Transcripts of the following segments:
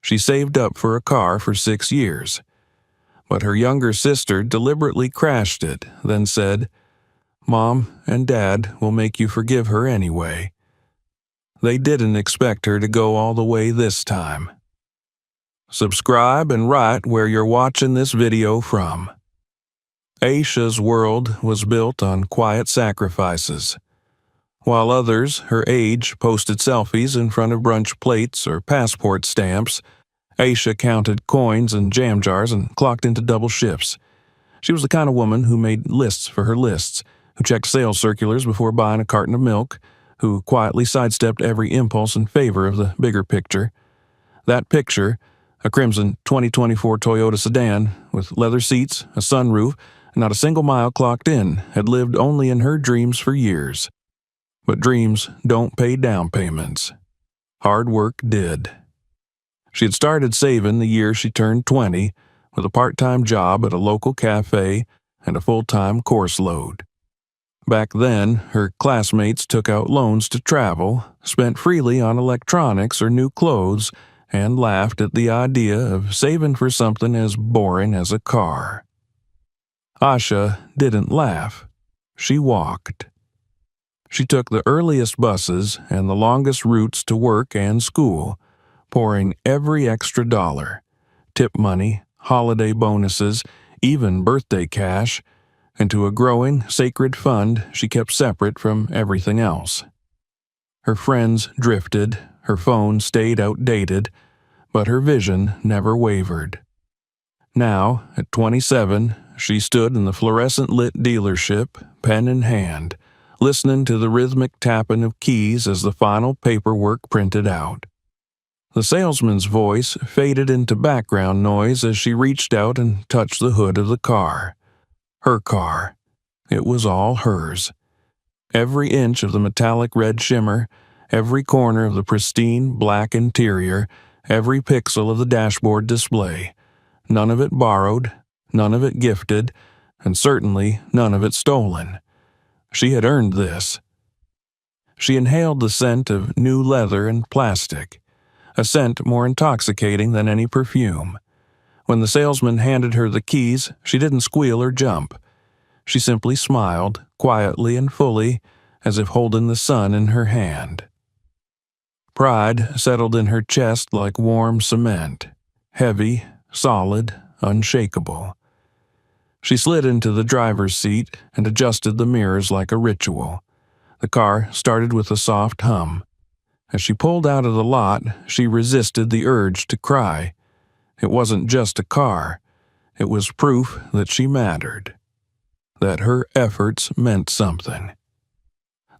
She saved up for a car for 6 years. But her younger sister deliberately crashed it, then said, "Mom and Dad will make you forgive her anyway." They didn't expect her to go all the way this time. Subscribe and write where you're watching this video from. Aisha's world was built on quiet sacrifices. While others, her age, posted selfies in front of brunch plates or passport stamps, Aisha counted coins and jam jars and clocked into double shifts. She was the kind of woman who made lists for her lists, who checked sales circulars before buying a carton of milk, who quietly sidestepped every impulse in favor of the bigger picture. That picture, a crimson 2024 Toyota sedan with leather seats, a sunroof, and not a single mile clocked in, had lived only in her dreams for years. But dreams don't pay down payments. Hard work did. She had started saving the year she turned 20, with a part-time job at a local cafe and a full-time course load. Back then, her classmates took out loans to travel, spent freely on electronics or new clothes, and laughed at the idea of saving for something as boring as a car. Aisha didn't laugh. She walked. She took the earliest buses and the longest routes to work and school, pouring every extra dollar, tip money, holiday bonuses, even birthday cash, into a growing, sacred fund she kept separate from everything else. Her friends drifted, her phone stayed outdated, but her vision never wavered. Now, at 27, she stood in the fluorescent-lit dealership, pen in hand, listening to the rhythmic tapping of keys as the final paperwork printed out. The salesman's voice faded into background noise as she reached out and touched the hood of the car. Her car. It was all hers. Every inch of the metallic red shimmer, every corner of the pristine black interior, every pixel of the dashboard display. None of it borrowed, none of it gifted, and certainly none of it stolen. She had earned this. She inhaled the scent of new leather and plastic, a scent more intoxicating than any perfume. When the salesman handed her the keys, she didn't squeal or jump. She simply smiled, quietly and fully, as if holding the sun in her hand. Pride settled in her chest like warm cement, heavy, solid, unshakable. She slid into the driver's seat and adjusted the mirrors like a ritual. The car started with a soft hum. As she pulled out of the lot, she resisted the urge to cry. It wasn't just a car. It was proof that she mattered, that her efforts meant something.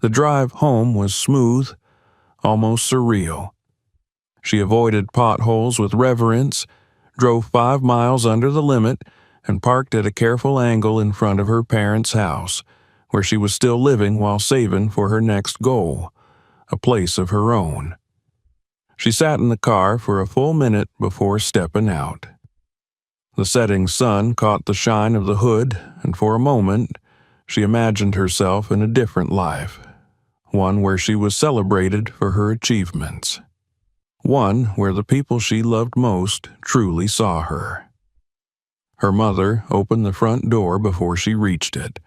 The drive home was smooth, almost surreal. She avoided potholes with reverence, drove 5 miles under the limit, and parked at a careful angle in front of her parents' house, where she was still living while saving for her next goal, a place of her own. She sat in the car for a full minute before stepping out. The setting sun caught the shine of the hood, and for a moment, she imagined herself in a different life, one where she was celebrated for her achievements, one where the people she loved most truly saw her. Her mother opened the front door before she reached it,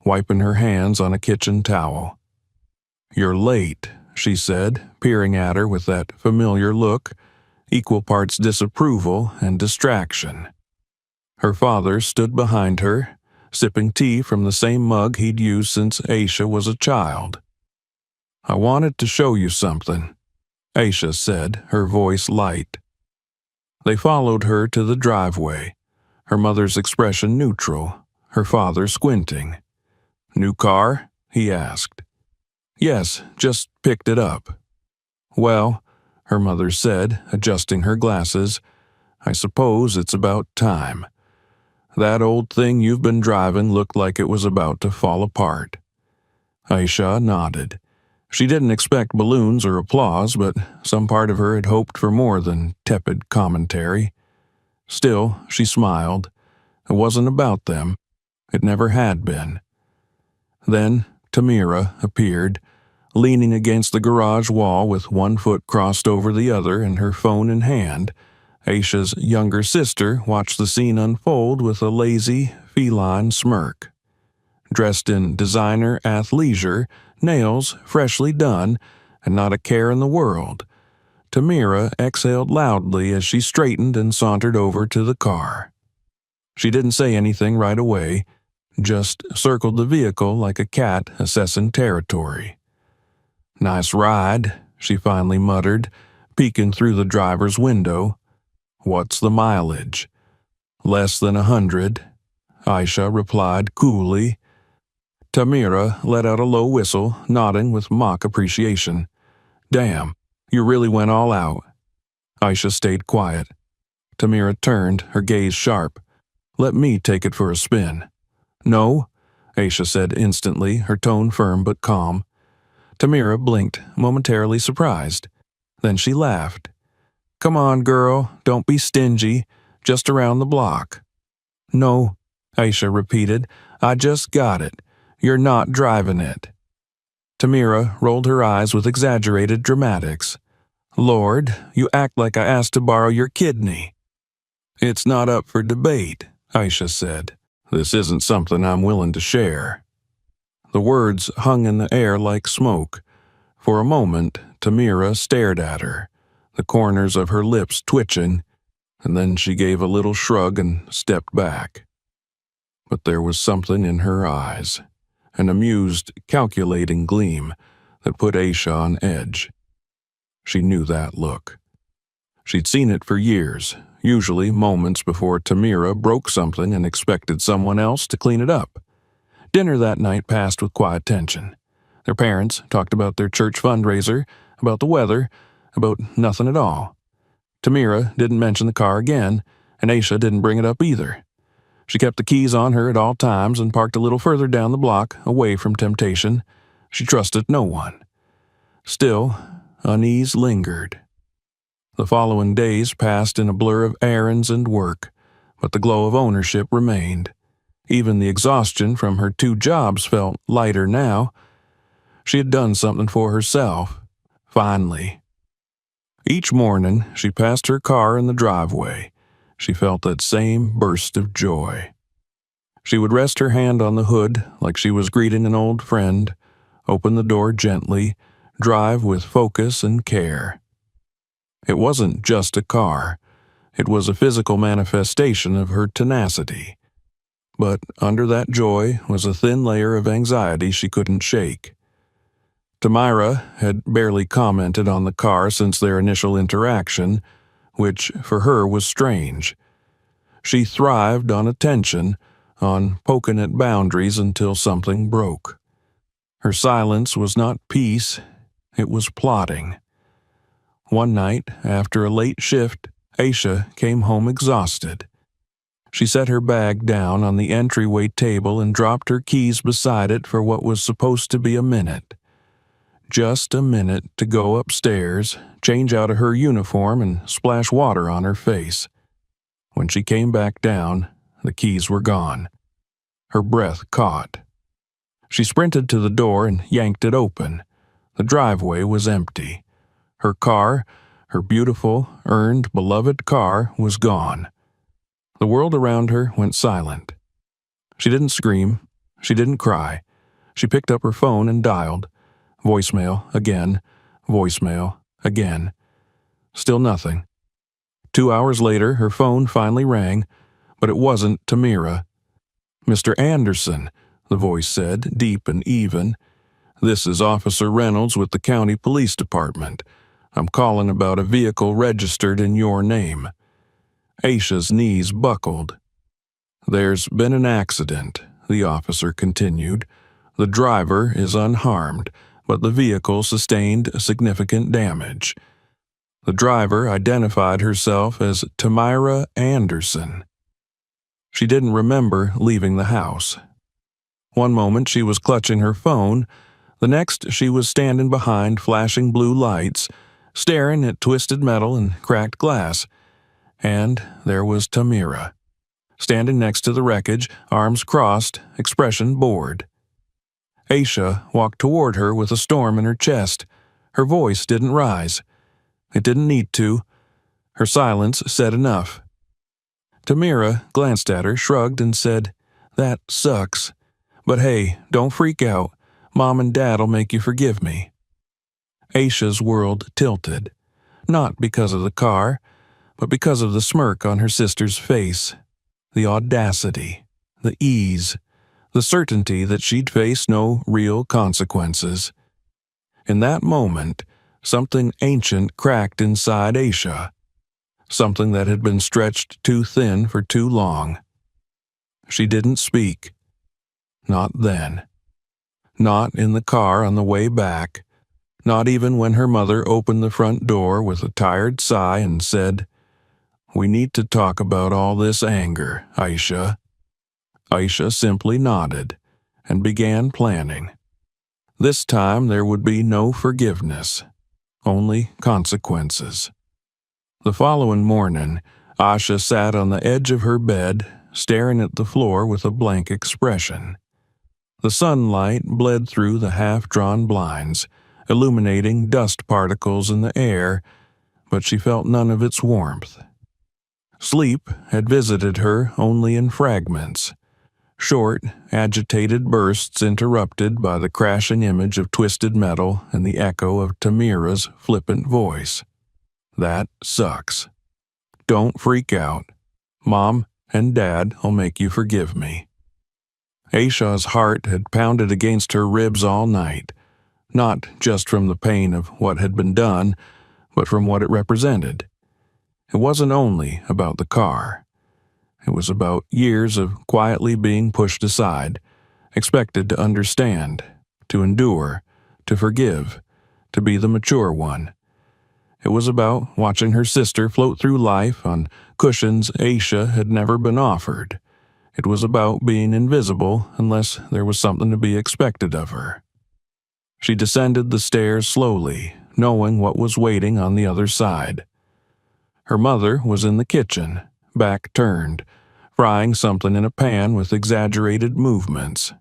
wiping her hands on a kitchen towel. "You're late," she said, peering at her with that familiar look, equal parts disapproval and distraction. Her father stood behind her, sipping tea from the same mug he'd used since Aisha was a child. "I wanted to show you something," Aisha said, her voice light. They followed her to the driveway, her mother's expression neutral, her father squinting. "New car?" he asked. "Yes, just picked it up." "Well," her mother said, adjusting her glasses, "I suppose it's about time. That old thing you've been driving looked like it was about to fall apart." Aisha nodded. She didn't expect balloons or applause, but some part of her had hoped for more than tepid commentary. Still, she smiled. It wasn't about them. It never had been. Then Tamira appeared, leaning against the garage wall with one foot crossed over the other and her phone in hand, Aisha's younger sister watched the scene unfold with a lazy, feline smirk. Dressed in designer athleisure, nails freshly done, and not a care in the world, Tamira exhaled loudly as she straightened and sauntered over to the car. She didn't say anything right away, just circled the vehicle like a cat assessing territory. "Nice ride," she finally muttered, peeking through the driver's window. "What's the mileage?" "Less than 100, Aisha replied coolly. Tamira let out a low whistle, nodding with mock appreciation. "Damn, you really went all out." Aisha stayed quiet. Tamira turned, her gaze sharp. "Let me take it for a spin." "No," Aisha said instantly, her tone firm but calm. Tamira blinked, momentarily surprised. Then she laughed. "Come on, girl, don't be stingy. Just around the block." "No," Aisha repeated. "I just got it. You're not driving it." Tamira rolled her eyes with exaggerated dramatics. "Lord, you act like I asked to borrow your kidney." "It's not up for debate," Aisha said. "This isn't something I'm willing to share." The words hung in the air like smoke. For a moment, Tamira stared at her, the corners of her lips twitching, and then she gave a little shrug and stepped back. But there was something in her eyes, an amused, calculating gleam that put Aisha on edge. She knew that look. She'd seen it for years, usually moments before Tamira broke something and expected someone else to clean it up. Dinner that night passed with quiet tension. Their parents talked about their church fundraiser, about the weather, about nothing at all. Tamira didn't mention the car again, and Aisha didn't bring it up either. She kept the keys on her at all times and parked a little further down the block, away from temptation. She trusted no one. Still, unease lingered. The following days passed in a blur of errands and work, but the glow of ownership remained. Even the exhaustion from her 2 jobs felt lighter now. She had done something for herself, finally. Each morning, she passed her car in the driveway. She felt that same burst of joy. She would rest her hand on the hood like she was greeting an old friend, open the door gently, drive with focus and care. It wasn't just a car. It was a physical manifestation of her tenacity. But under that joy was a thin layer of anxiety she couldn't shake. Tamira had barely commented on the car since their initial interaction, which for her was strange. She thrived on attention, on poking at boundaries until something broke. Her silence was not peace, it was plotting. One night, after a late shift, Aisha came home exhausted. She set her bag down on the entryway table and dropped her keys beside it for what was supposed to be a minute. Just a minute to go upstairs, change out of her uniform, and splash water on her face. When she came back down, the keys were gone. Her breath caught. She sprinted to the door and yanked it open. The driveway was empty. Her car, her beautiful, earned, beloved car, was gone. The world around her went silent. She didn't scream. She didn't cry. She picked up her phone and dialed. Voicemail again. Voicemail again. Still nothing. 2 hours later, her phone finally rang, but it wasn't Tamira. "Mr. Anderson," the voice said, deep and even. "This is Officer Reynolds with the County Police Department. I'm calling about a vehicle registered in your name." Aisha's knees buckled. "There's been an accident," the officer continued. "The driver is unharmed, but the vehicle sustained significant damage." The driver identified herself as Tamira Anderson. She didn't remember leaving the house. One moment she was clutching her phone, the next she was standing behind flashing blue lights, staring at twisted metal and cracked glass. And there was Tamira, standing next to the wreckage, arms crossed, expression bored. Aisha walked toward her with a storm in her chest. Her voice didn't rise. It didn't need to. Her silence said enough. Tamira glanced at her, shrugged, and said, "That sucks. But hey, don't freak out. Mom and Dad'll make you forgive me." Aisha's world tilted, not because of the car, but because of the smirk on her sister's face, the audacity, the ease, the certainty that she'd face no real consequences. In that moment, something ancient cracked inside Aisha, something that had been stretched too thin for too long. She didn't speak. Not then. Not in the car on the way back. Not even when her mother opened the front door with a tired sigh and said, "We need to talk about all this anger, Aisha." Aisha simply nodded and began planning. This time there would be no forgiveness, only consequences. The following morning, Aisha sat on the edge of her bed, staring at the floor with a blank expression. The sunlight bled through the half-drawn blinds, illuminating dust particles in the air, but she felt none of its warmth. Sleep had visited her only in fragments, short, agitated bursts interrupted by the crashing image of twisted metal and the echo of Tamira's flippant voice. "That sucks. Don't freak out. Mom and Dad'll make you forgive me." Aisha's heart had pounded against her ribs all night, not just from the pain of what had been done, but from what it represented. It wasn't only about the car. It was about years of quietly being pushed aside, expected to understand, to endure, to forgive, to be the mature one. It was about watching her sister float through life on cushions Aisha had never been offered. It was about being invisible unless there was something to be expected of her. She descended the stairs slowly, knowing what was waiting on the other side. Her mother was in the kitchen, back turned, frying something in a pan with exaggerated movements.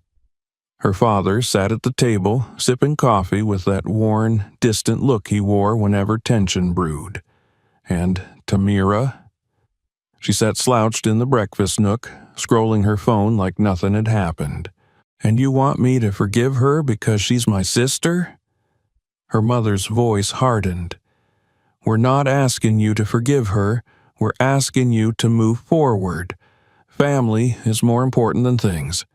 Her father sat at the table, sipping coffee with that worn, distant look he wore whenever tension brewed. And Tamira? She sat slouched in the breakfast nook, scrolling her phone like nothing had happened. "And you want me to forgive her because she's my sister?" Her mother's voice hardened. "We're not asking you to forgive her. We're asking you to move forward. Family is more important than things."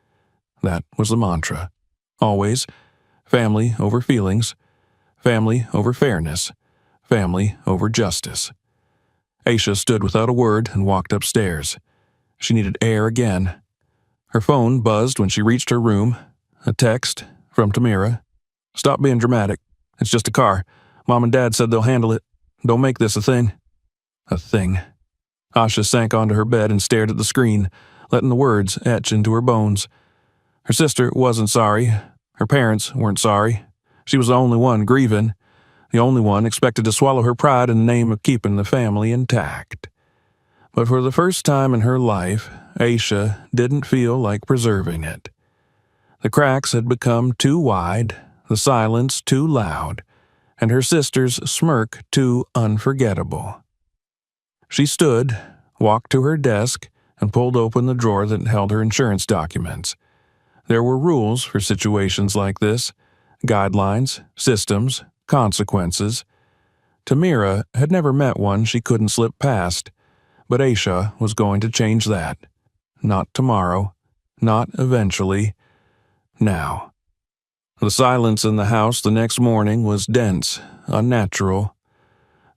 That was the mantra. Always. Family over feelings. Family over fairness. Family over justice. Aisha stood without a word and walked upstairs. She needed air again. Her phone buzzed when she reached her room. A text from Tamira. "Stop being dramatic. It's just a car. Mom and Dad said they'll handle it. Don't make this a thing." A thing. Aisha sank onto her bed and stared at the screen, letting the words etch into her bones. Her sister wasn't sorry. Her parents weren't sorry. She was the only one grieving, the only one expected to swallow her pride in the name of keeping the family intact. But for the first time in her life, Aisha didn't feel like preserving it. The cracks had become too wide, the silence too loud, and her sister's smirk too unforgettable. She stood, walked to her desk, and pulled open the drawer that held her insurance documents. There were rules for situations like this, guidelines, systems, consequences. Tamira had never met one she couldn't slip past, but Aisha was going to change that. Not tomorrow, not eventually, now. The silence in the house the next morning was dense, unnatural.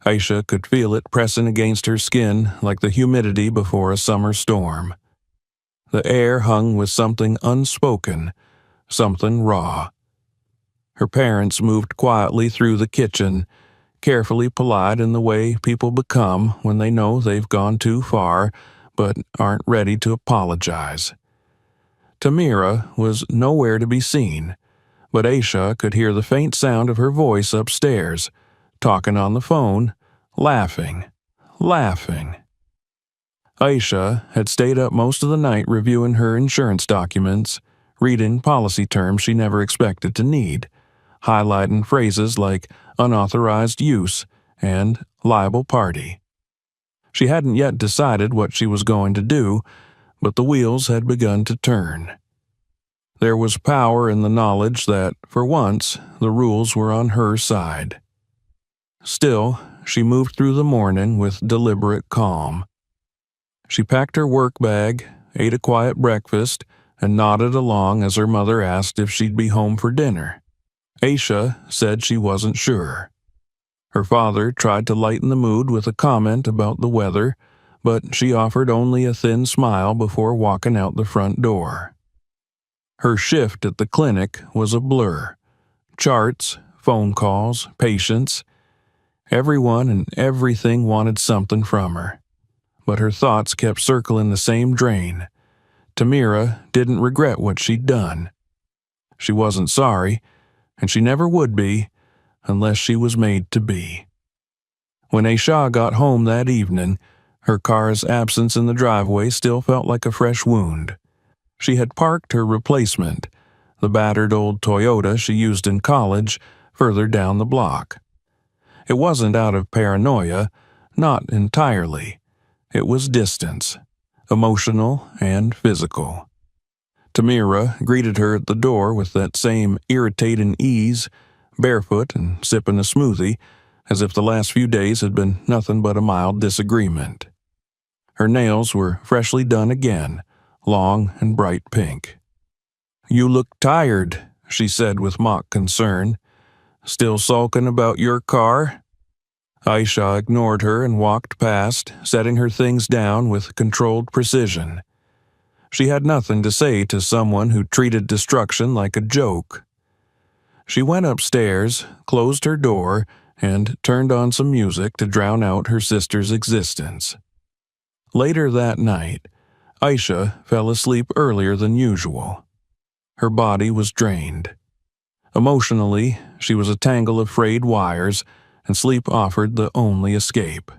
Aisha could feel it pressing against her skin like the humidity before a summer storm. The air hung with something unspoken, something raw. Her parents moved quietly through the kitchen, carefully polite in the way people become when they know they've gone too far but aren't ready to apologize. Tamira was nowhere to be seen, but Aisha could hear the faint sound of her voice upstairs, talking on the phone, laughing. Aisha had stayed up most of the night reviewing her insurance documents, reading policy terms she never expected to need, highlighting phrases like unauthorized use and liable party. She hadn't yet decided what she was going to do, but the wheels had begun to turn. There was power in the knowledge that, for once, the rules were on her side. Still, she moved through the morning with deliberate calm. She packed her work bag, ate a quiet breakfast, and nodded along as her mother asked if she'd be home for dinner. Aisha said she wasn't sure. Her father tried to lighten the mood with a comment about the weather, but she offered only a thin smile before walking out the front door. Her shift at the clinic was a blur. Charts, phone calls, patients. Everyone and everything wanted something from her. But her thoughts kept circling the same drain. Tamira didn't regret what she'd done. She wasn't sorry, and she never would be, unless she was made to be. When Aisha got home that evening, her car's absence in the driveway still felt like a fresh wound. She had parked her replacement, the battered old Toyota she used in college, further down the block. It wasn't out of paranoia, not entirely. It was distance, emotional and physical. Tamira greeted her at the door with that same irritating ease, barefoot and sipping a smoothie, as if the last few days had been nothing but a mild disagreement. Her nails were freshly done again, long and bright pink. "You look tired," she said with mock concern. "Still sulking about your car?" Aisha ignored her and walked past, setting her things down with controlled precision. She had nothing to say to someone who treated destruction like a joke. She went upstairs, closed her door, and turned on some music to drown out her sister's existence. Later that night, Aisha fell asleep earlier than usual. Her body was drained. Emotionally, she was a tangle of frayed wires, and sleep offered the only escape.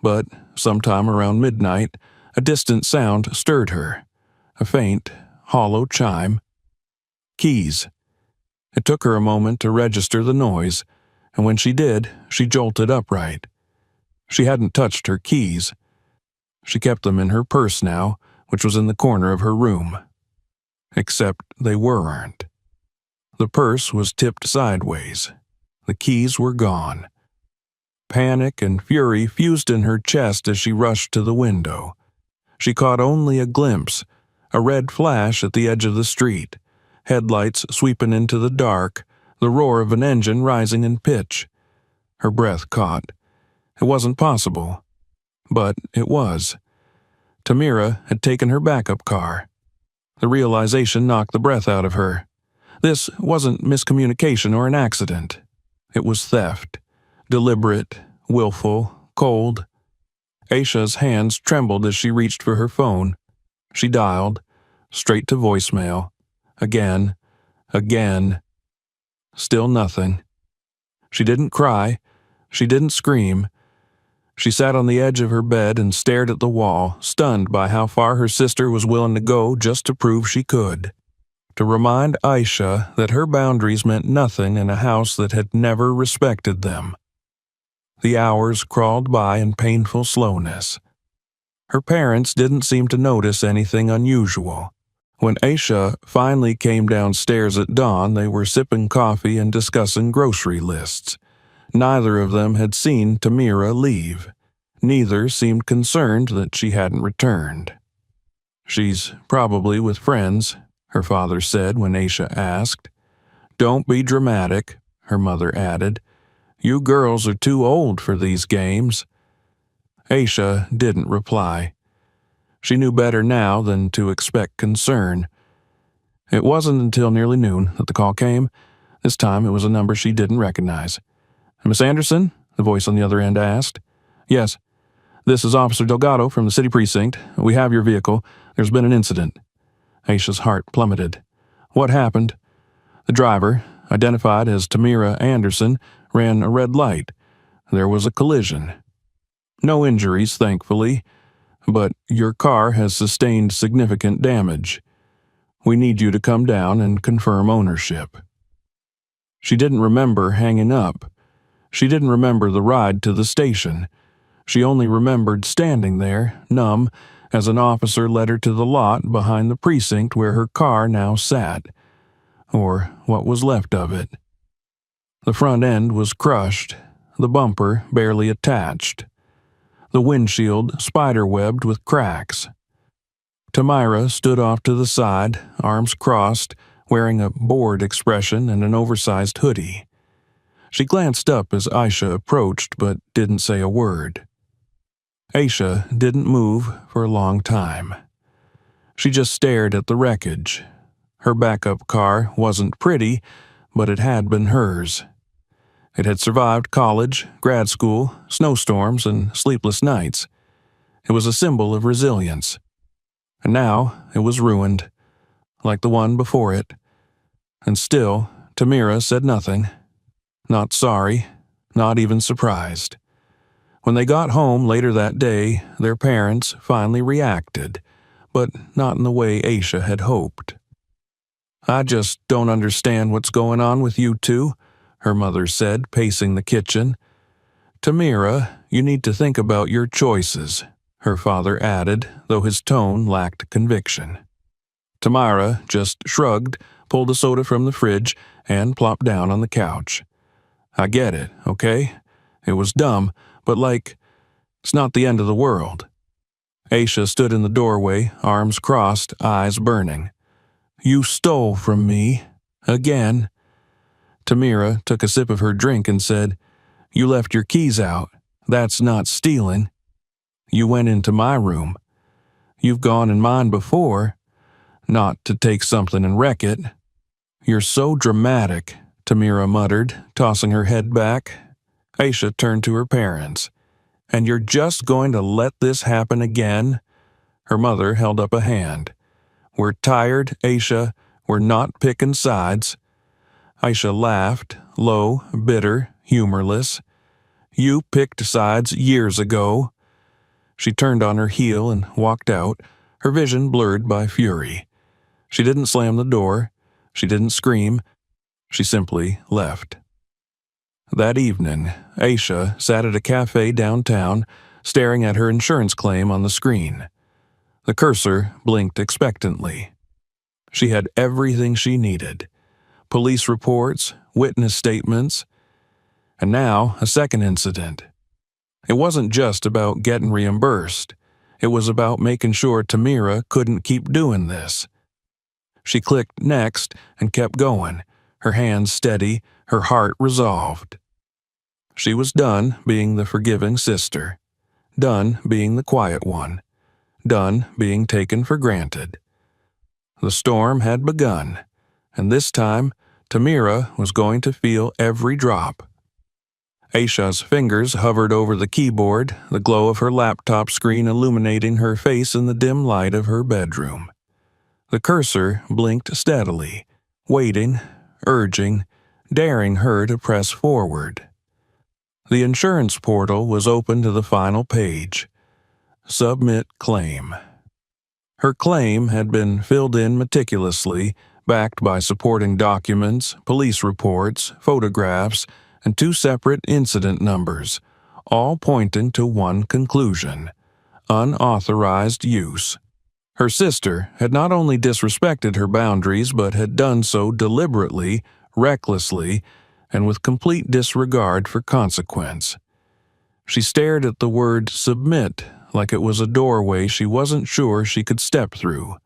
But sometime around midnight, a distant sound stirred her, a faint, hollow chime. Keys. It took her a moment to register the noise, and when she did, she jolted upright. She hadn't touched her keys. She kept them in her purse now, which was in the corner of her room. Except they weren't. The purse was tipped sideways. The keys were gone. Panic and fury fused in her chest as she rushed to the window. She caught only a glimpse, a red flash at the edge of the street, headlights sweeping into the dark, the roar of an engine rising in pitch. Her breath caught. It wasn't possible. But it was. Tamira had taken her backup car. The realization knocked the breath out of her. This wasn't miscommunication or an accident. It was theft. Deliberate, willful, cold. Aisha's hands trembled as she reached for her phone. She dialed, straight to voicemail. Again. Still nothing. She didn't cry. She didn't scream. She sat on the edge of her bed and stared at the wall, stunned by how far her sister was willing to go just to prove she could. To remind Aisha that her boundaries meant nothing in a house that had never respected them. The hours crawled by in painful slowness. Her parents didn't seem to notice anything unusual. When Aisha finally came downstairs at dawn, they were sipping coffee and discussing grocery lists. Neither of them had seen Tamira leave. Neither seemed concerned that she hadn't returned. "She's probably with friends," her father said when Aisha asked. "Don't be dramatic," her mother added. "You girls are too old for these games." Aisha didn't reply. She knew better now than to expect concern. It wasn't until nearly noon that the call came. This time it was a number she didn't recognize. "Miss Anderson?" the voice on the other end asked. "Yes. This is Officer Delgado from the city precinct. We have your vehicle. There's been an incident." Aisha's heart plummeted. "What happened?" The driver, identified as Tamira Anderson, ran a red light. There was a collision. "No injuries, thankfully, but your car has sustained significant damage. We need you to come down and confirm ownership." She didn't remember hanging up. She didn't remember the ride to the station. She only remembered standing there, numb, as an officer led her to the lot behind the precinct where her car now sat, or what was left of it. The front end was crushed, the bumper barely attached, the windshield spider-webbed with cracks. Tamira stood off to the side, arms crossed, wearing a bored expression and an oversized hoodie. She glanced up as Aisha approached but didn't say a word. Aisha didn't move for a long time. She just stared at the wreckage. Her backup car wasn't pretty, but it had been hers. It had survived college, grad school, snowstorms, and sleepless nights. It was a symbol of resilience. And now it was ruined, like the one before it. And still, Tamira said nothing. Not sorry, not even surprised. When they got home later that day, their parents finally reacted, but not in the way Aisha had hoped. "I just don't understand what's going on with you two," her mother said, pacing the kitchen. "Tamira, you need to think about your choices," her father added, though his tone lacked conviction. Tamira just shrugged, pulled a soda from the fridge, and plopped down on the couch. "I get it, okay? It was dumb, but it's not the end of the world." Aisha stood in the doorway, arms crossed, eyes burning. "You stole from me. Again." Tamira took a sip of her drink and said, "You left your keys out. That's not stealing. You went into my room. You've gone in mine before. Not to take something and wreck it." "You're so dramatic," Tamira muttered, tossing her head back. Aisha turned to her parents. "And you're just going to let this happen again?" Her mother held up a hand. "We're tired, Aisha. We're not picking sides." Aisha laughed, low, bitter, humorless. "You picked sides years ago." She turned on her heel and walked out, her vision blurred by fury. She didn't slam the door. She didn't scream. She simply left. That evening, Aisha sat at a cafe downtown, staring at her insurance claim on the screen. The cursor blinked expectantly. She had everything she needed: police reports, witness statements, and now a second incident. It wasn't just about getting reimbursed. It was about making sure Tamira couldn't keep doing this. She clicked next and kept going, her hands steady, her heart resolved. She was done being the forgiving sister, done being the quiet one, done being taken for granted. The storm had begun, and this time Tamira was going to feel every drop. Aisha's fingers hovered over the keyboard, the glow of her laptop screen illuminating her face in the dim light of her bedroom. The cursor blinked steadily, waiting, urging, daring her to press forward. The insurance portal was open to the final page. Submit claim. Her claim had been filled in meticulously, backed by supporting documents, police reports, photographs, and 2 separate incident numbers, all pointing to one conclusion: unauthorized use. Her sister had not only disrespected her boundaries but had done so deliberately, recklessly, and with complete disregard for consequence. She stared at the word submit like it was a doorway she wasn't sure she could step through.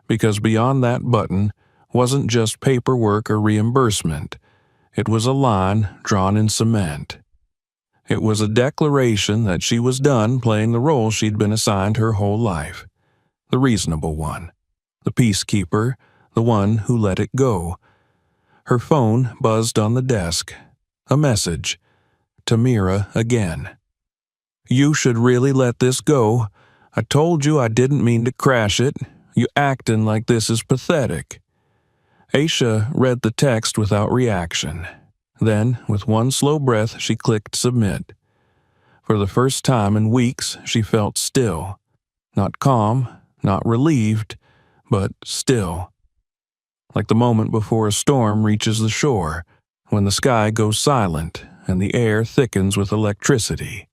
Because beyond that button wasn't just paperwork or reimbursement. It was a line drawn in cement. It was a declaration that she was done playing the role she'd been assigned her whole life. The reasonable one. The peacekeeper. The one who let it go. Her phone buzzed on the desk. A message. Tamira again. "You should really let this go. I told you I didn't mean to crash it. You acting like this is pathetic." Aisha read the text without reaction. Then, with one slow breath, she clicked submit. For the first time in weeks, she felt still. Not calm, not relieved, but still. Like the moment before a storm reaches the shore, when the sky goes silent and the air thickens with electricity.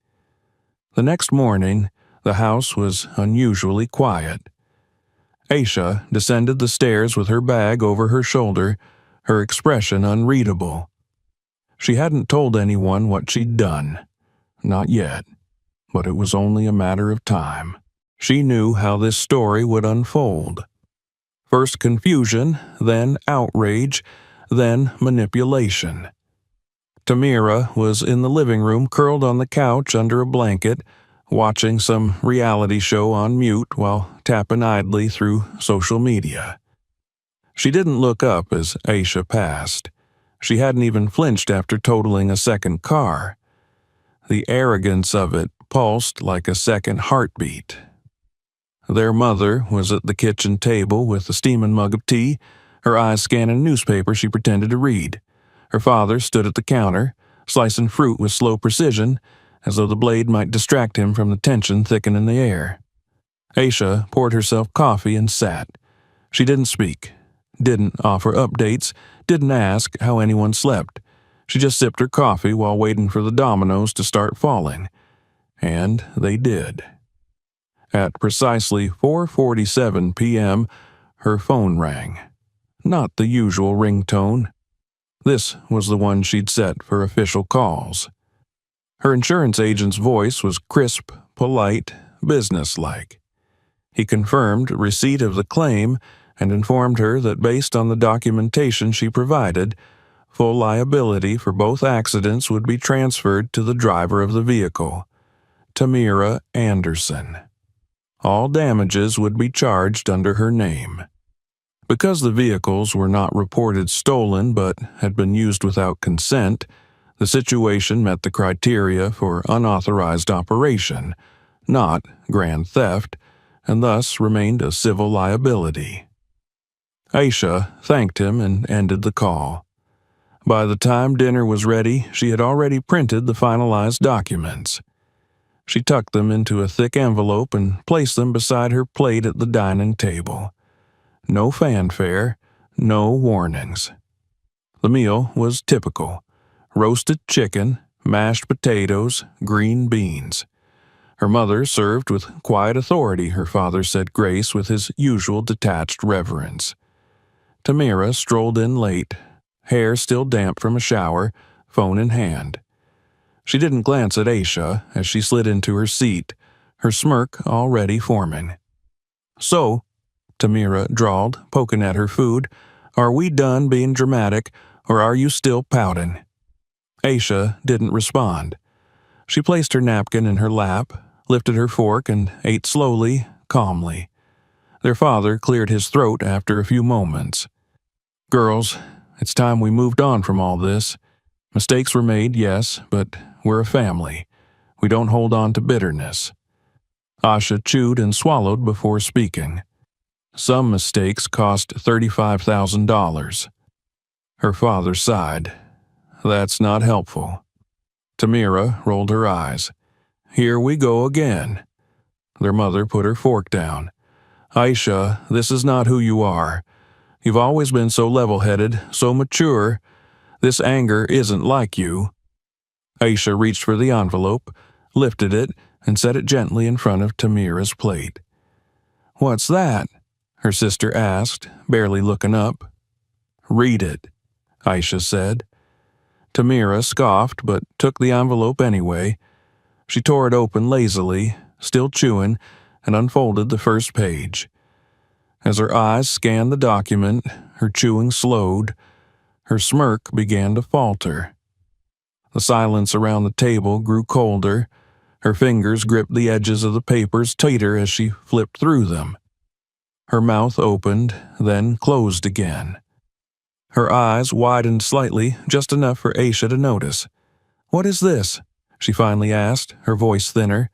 The next morning, the house was unusually quiet. Aisha descended the stairs with her bag over her shoulder, her expression unreadable. She hadn't told anyone what she'd done. Not yet. But it was only a matter of time. She knew how this story would unfold. First confusion, then outrage, then manipulation. Tamira was in the living room curled on the couch under a blanket, watching some reality show on mute while tapping idly through social media. She didn't look up as Aisha passed. She hadn't even flinched after totaling a second car. The arrogance of it pulsed like a second heartbeat. Their mother was at the kitchen table with a steaming mug of tea, her eyes scanning a newspaper she pretended to read. Her father stood at the counter, slicing fruit with slow precision, as though the blade might distract him from the tension thickening in the air. Aisha poured herself coffee and sat. She didn't speak, didn't offer updates, didn't ask how anyone slept. She just sipped her coffee while waiting for the dominoes to start falling. And they did. At precisely 4:47 p.m., her phone rang. Not the usual ringtone. This was the one she'd set for official calls. Her insurance agent's voice was crisp, polite, businesslike. He confirmed receipt of the claim and informed her that based on the documentation she provided, full liability for both accidents would be transferred to the driver of the vehicle, Tamira Anderson. All damages would be charged under her name. Because the vehicles were not reported stolen but had been used without consent, the situation met the criteria for unauthorized operation, not grand theft, and thus remained a civil liability. Aisha thanked him and ended the call. By the time dinner was ready, she had already printed the finalized documents. She tucked them into a thick envelope and placed them beside her plate at the dining table. No fanfare, no warnings. The meal was typical: roasted chicken, mashed potatoes, green beans. Her mother served with quiet authority, her father said grace with his usual detached reverence. Tamira strolled in late, hair still damp from a shower, phone in hand. She didn't glance at Aisha as she slid into her seat, her smirk already forming. "So," Tamira drawled, poking at her food, "are we done being dramatic, or are you still pouting?" Aisha didn't respond. She placed her napkin in her lap, lifted her fork, and ate slowly, calmly. Their father cleared his throat after a few moments. "Girls, it's time we moved on from all this. Mistakes were made, yes, but we're a family. We don't hold on to bitterness." Asha chewed and swallowed before speaking. "Some mistakes cost $35,000. Her father sighed. "That's not helpful." Tamira rolled her eyes. "Here we go again." Their mother put her fork down. "Aisha, this is not who you are. You've always been so level-headed, so mature. This anger isn't like you." Aisha reached for the envelope, lifted it, and set it gently in front of Tamira's plate. "What's that?" her sister asked, barely looking up. "Read it," Aisha said. Tamira scoffed but took the envelope anyway. She tore it open lazily, still chewing, and unfolded the first page. As her eyes scanned the document, her chewing slowed. Her smirk began to falter. The silence around the table grew colder. Her fingers gripped the edges of the papers tighter as she flipped through them. Her mouth opened, then closed again. Her eyes widened slightly, just enough for Aisha to notice. "What is this?" she finally asked, her voice thinner.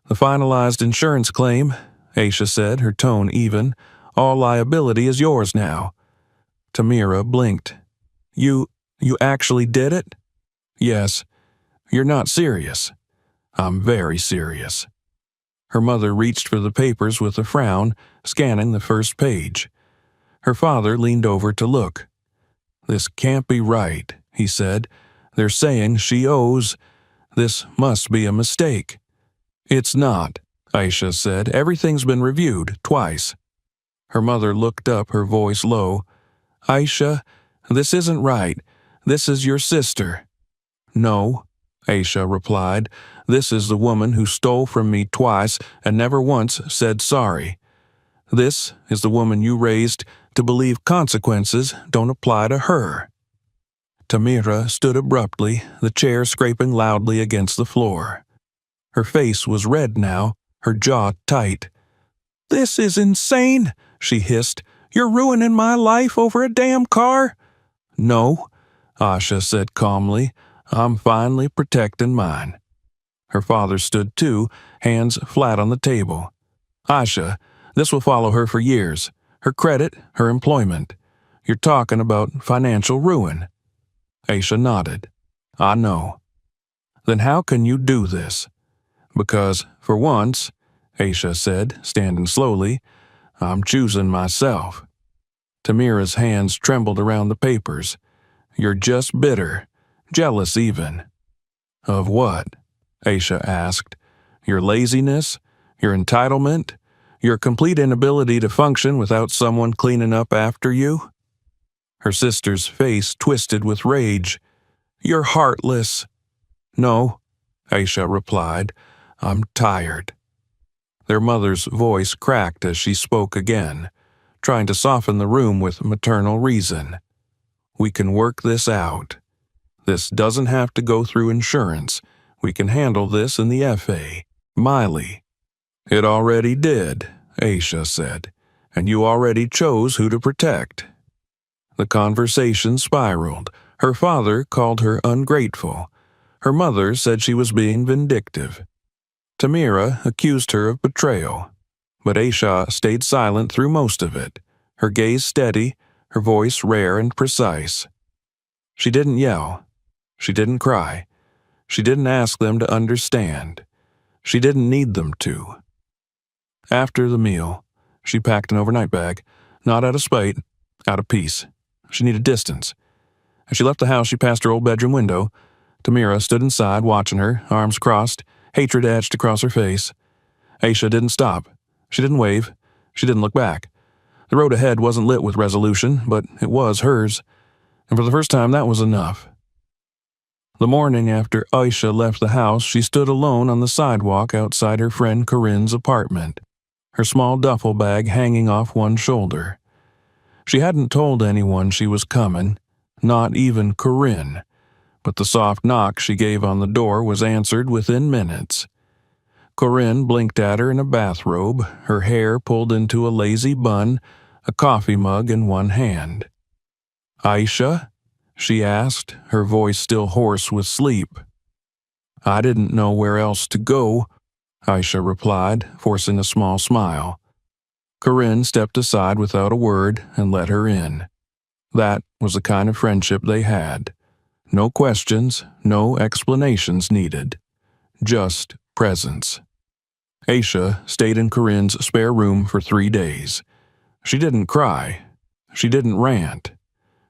"The finalized insurance claim," Aisha said, her tone even. "All liability is yours now." Tamira blinked. You actually did it?" "Yes. You're not serious." "I'm very serious." Her mother reached for the papers with a frown, scanning the first page. Her father leaned over to look. "This can't be right," he said. "They're saying she owes. This must be a mistake." It's not, Aisha said. Everything's been reviewed, twice. Her mother looked up, her voice low. Aisha, this isn't right. This is your sister. No, Aisha replied. This is the woman who stole from me twice and never once said sorry. This is the woman you raised to believe consequences don't apply to her. Tamira stood abruptly, the chair scraping loudly against the floor. Her face was red now, her jaw tight. This is insane, she hissed. You're ruining my life over a damn car? No, Asha said calmly. I'm finally protecting mine. Her father stood too, hands flat on the table. Asha, this will follow her for years. Her credit, her employment. You're talking about financial ruin. Aisha nodded. I know. Then how can you do this? Because, for once, Aisha said, standing slowly, I'm choosing myself. Tamira's hands trembled around the papers. You're just bitter, jealous even. Of what? Aisha asked. Your laziness? Your entitlement? Your complete inability to function without someone cleaning up after you? Her sister's face twisted with rage. You're heartless. No, Aisha replied. I'm tired. Their mother's voice cracked as she spoke again, trying to soften the room with maternal reason. We can work this out. This doesn't have to go through insurance. We can handle this in the FA. Miley. It already did, Aisha said, and you already chose who to protect. The conversation spiraled. Her father called her ungrateful. Her mother said she was being vindictive. Tamira accused her of betrayal, but Aisha stayed silent through most of it, her gaze steady, her voice rare and precise. She didn't yell. She didn't cry. She didn't ask them to understand. She didn't need them to. After the meal, she packed an overnight bag, not out of spite, out of peace. She needed distance. As she left the house, she passed her old bedroom window. Tamira stood inside, watching her, arms crossed, hatred etched across her face. Aisha didn't stop. She didn't wave. She didn't look back. The road ahead wasn't lit with resolution, but it was hers. And for the first time, that was enough. The morning after Aisha left the house, she stood alone on the sidewalk outside her friend Corinne's apartment, her small duffel bag hanging off one shoulder. She hadn't told anyone she was coming, not even Corinne, but the soft knock she gave on the door was answered within minutes. Corinne blinked at her in a bathrobe, her hair pulled into a lazy bun, a coffee mug in one hand. Aisha? She asked, her voice still hoarse with sleep. I didn't know where else to go, Aisha replied, forcing a small smile. Corinne stepped aside without a word and let her in. That was the kind of friendship they had. No questions, no explanations needed. Just presence. Aisha stayed in Corinne's spare room for 3 days. She didn't cry. She didn't rant.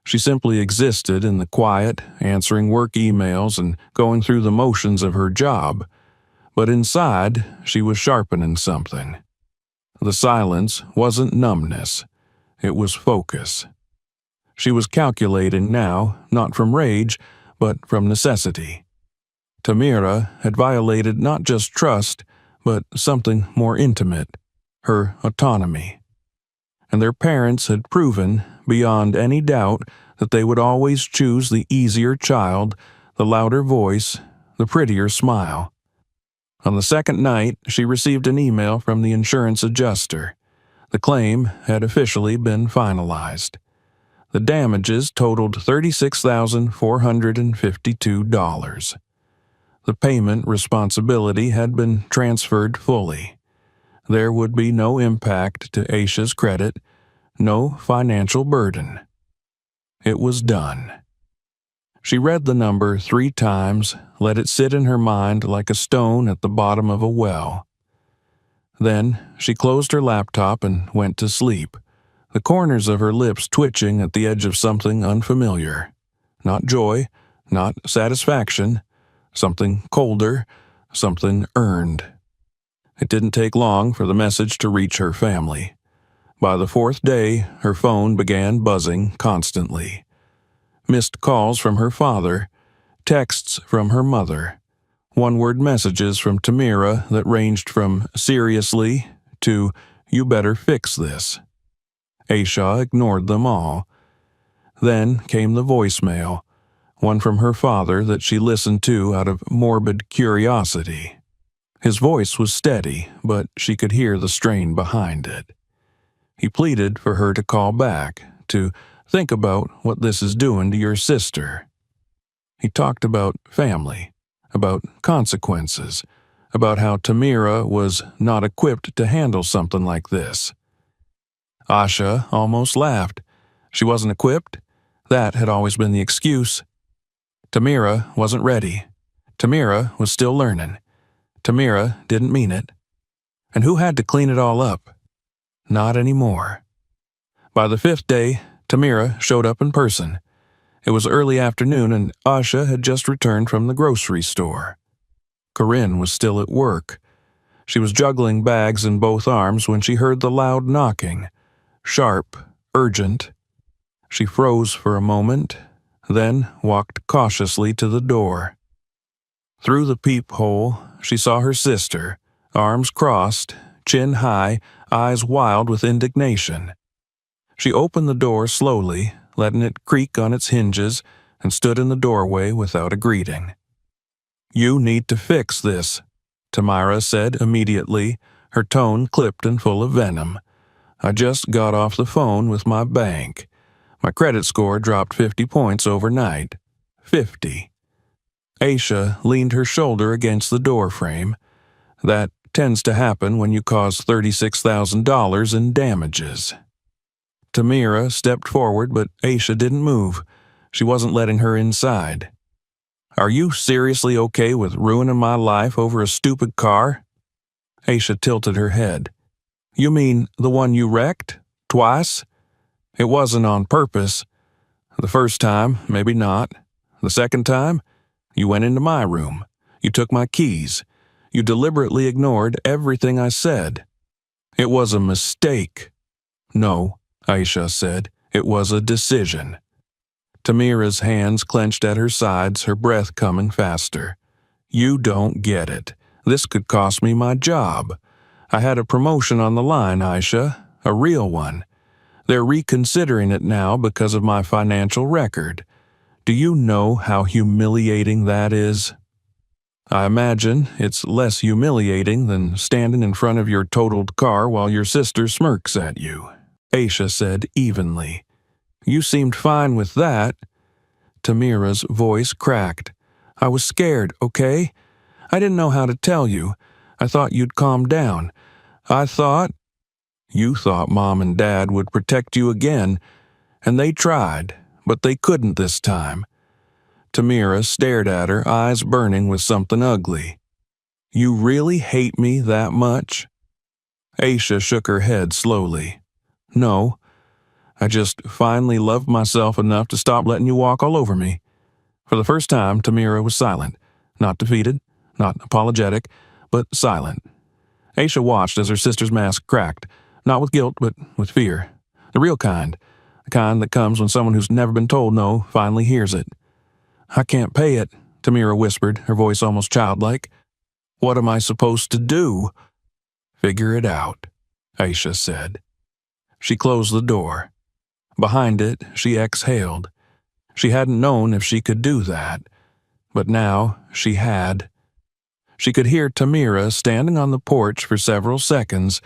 She simply existed in the quiet, answering work emails and going through the motions of her job. But inside, she was sharpening something. The silence wasn't numbness. It was focus. She was calculating now, not from rage, but from necessity. Tamira had violated not just trust, but something more intimate, her autonomy. And their parents had proven, beyond any doubt, that they would always choose the easier child, the louder voice, the prettier smile. On the second night, she received an email from the insurance adjuster. The claim had officially been finalized. The damages totaled $36,452. The payment responsibility had been transferred fully. There would be no impact to Aisha's credit, no financial burden. It was done. She read the number 3 times, let it sit in her mind like a stone at the bottom of a well. Then she closed her laptop and went to sleep, the corners of her lips twitching at the edge of something unfamiliar. Not joy, not satisfaction, something colder, something earned. It didn't take long for the message to reach her family. By the fourth day, her phone began buzzing constantly. Missed calls from her father, texts from her mother, one-word messages from Tamira that ranged from seriously to you better fix this. Aisha ignored them all. Then came the voicemail, one from her father that she listened to out of morbid curiosity. His voice was steady, but she could hear the strain behind it. He pleaded for her to call back, to think about what this is doing to your sister. He talked about family, about consequences, about how Tamira was not equipped to handle something like this. Asha almost laughed. She wasn't equipped? That had always been the excuse. Tamira wasn't ready. Tamira was still learning. Tamira didn't mean it. And who had to clean it all up? Not anymore. By the fifth day, Tamira showed up in person. It was early afternoon and Asha had just returned from the grocery store. Corinne was still at work. She was juggling bags in both arms when she heard the loud knocking. Sharp, urgent. She froze for a moment, then walked cautiously to the door. Through the peephole, she saw her sister, arms crossed, chin high, eyes wild with indignation. She opened the door slowly, letting it creak on its hinges, and stood in the doorway without a greeting. "You need to fix this," Tamira said immediately, her tone clipped and full of venom. "I just got off the phone with my bank. My credit score dropped 50 points overnight. 50. Aisha leaned her shoulder against the doorframe. That tends to happen when you cause $36,000 in damages. Tamira stepped forward, but Aisha didn't move. She wasn't letting her inside. "Are you seriously okay with ruining my life over a stupid car?" Aisha tilted her head. "You mean the one you wrecked? Twice? It wasn't on purpose. The first time, maybe not. The second time, you went into my room. You took my keys. You deliberately ignored everything I said. It was a mistake." "No," Aisha said. "It was a decision." Tamira's hands clenched at her sides, her breath coming faster. "You don't get it. This could cost me my job. I had a promotion on the line, Aisha, a real one. They're reconsidering it now because of my financial record. Do you know how humiliating that is?" "I imagine it's less humiliating than standing in front of your totaled car while your sister smirks at you," Aisha said evenly. "You seemed fine with that." Tamira's voice cracked. "I was scared, okay? I didn't know how to tell you. I thought you'd calm down. I thought—" "You thought Mom and Dad would protect you again, and they tried, but they couldn't this time." Tamira stared at her, eyes burning with something ugly. "You really hate me that much?" Aisha shook her head slowly. "No. I just finally loved myself enough to stop letting you walk all over me." For the first time, Tamira was silent. Not defeated, not apologetic, but silent. Aisha watched as her sister's mask cracked, not with guilt, but with fear. The real kind. The kind that comes when someone who's never been told no finally hears it. "I can't pay it," Tamira whispered, her voice almost childlike. "What am I supposed to do?" "Figure it out," Aisha said. She closed the door. Behind it, she exhaled. She hadn't known if she could do that, but now she had. She could hear Tamira standing on the porch for several seconds,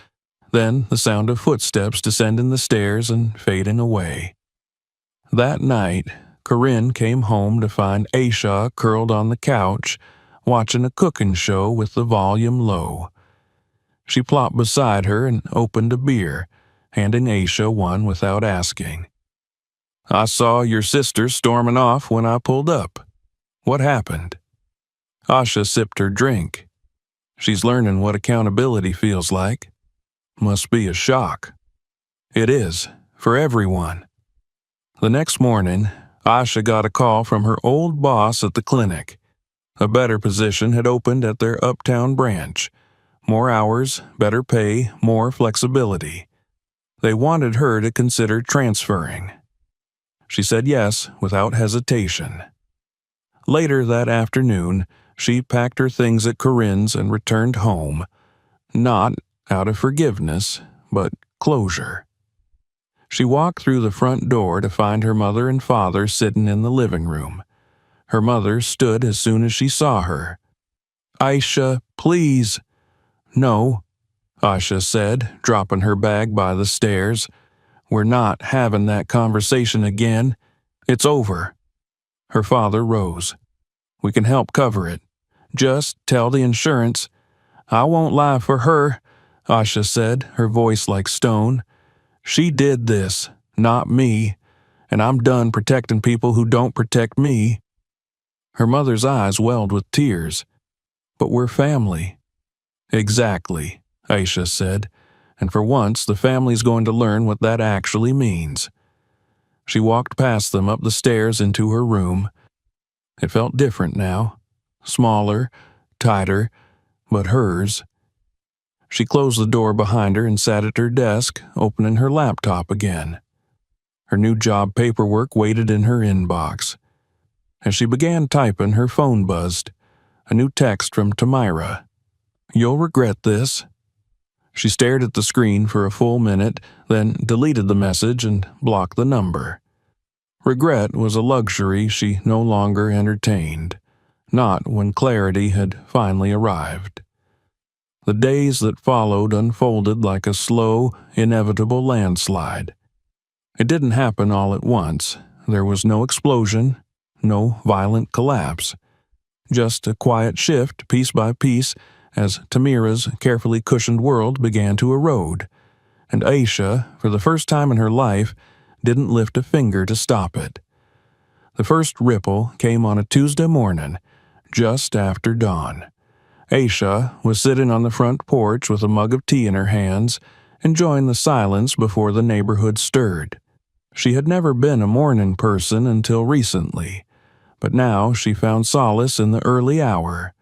then the sound of footsteps descending the stairs and fading away. That night, Corinne came home to find Aisha curled on the couch, watching a cooking show with the volume low. She plopped beside her and opened a beer, handing Aisha one without asking. "I saw your sister storming off when I pulled up. What happened?" Asha sipped her drink. "She's learning what accountability feels like. Must be a shock." "It is, for everyone." The next morning, Asha got a call from her old boss at the clinic. A better position had opened at their uptown branch. More hours, better pay, more flexibility. They wanted her to consider transferring. She said yes without hesitation. Later that afternoon, she packed her things at Corinne's and returned home, not out of forgiveness, but closure. She walked through the front door to find her mother and father sitting in the living room. Her mother stood as soon as she saw her. "Aisha, please." "No," Aisha said, dropping her bag by the stairs. "We're not having that conversation again. It's over." Her father rose. "We can help cover it. Just tell the insurance." "I won't lie for her," Aisha said, her voice like stone. "She did this, not me, and I'm done protecting people who don't protect me." Her mother's eyes welled with tears. "But we're family." "Exactly," Aisha said, "and for once the family's going to learn what that actually means." She walked past them up the stairs into her room. It felt different now, smaller, tighter, but hers. She closed the door behind her and sat at her desk, opening her laptop again. Her new job paperwork waited in her inbox. As she began typing, her phone buzzed. A new text from Tamira. "You'll regret this." She stared at the screen for a full minute, then deleted the message and blocked the number. Regret was a luxury she no longer entertained, not when clarity had finally arrived. The days that followed unfolded like a slow, inevitable landslide. It didn't happen all at once. There was no explosion, no violent collapse. Just a quiet shift, piece by piece, as Tamira's carefully cushioned world began to erode. And Aisha, for the first time in her life, didn't lift a finger to stop it. The first ripple came on a Tuesday morning, just after dawn. Aisha was sitting on the front porch with a mug of tea in her hands, enjoying the silence before the neighborhood stirred. She had never been a morning person until recently, but now she found solace in the early hour,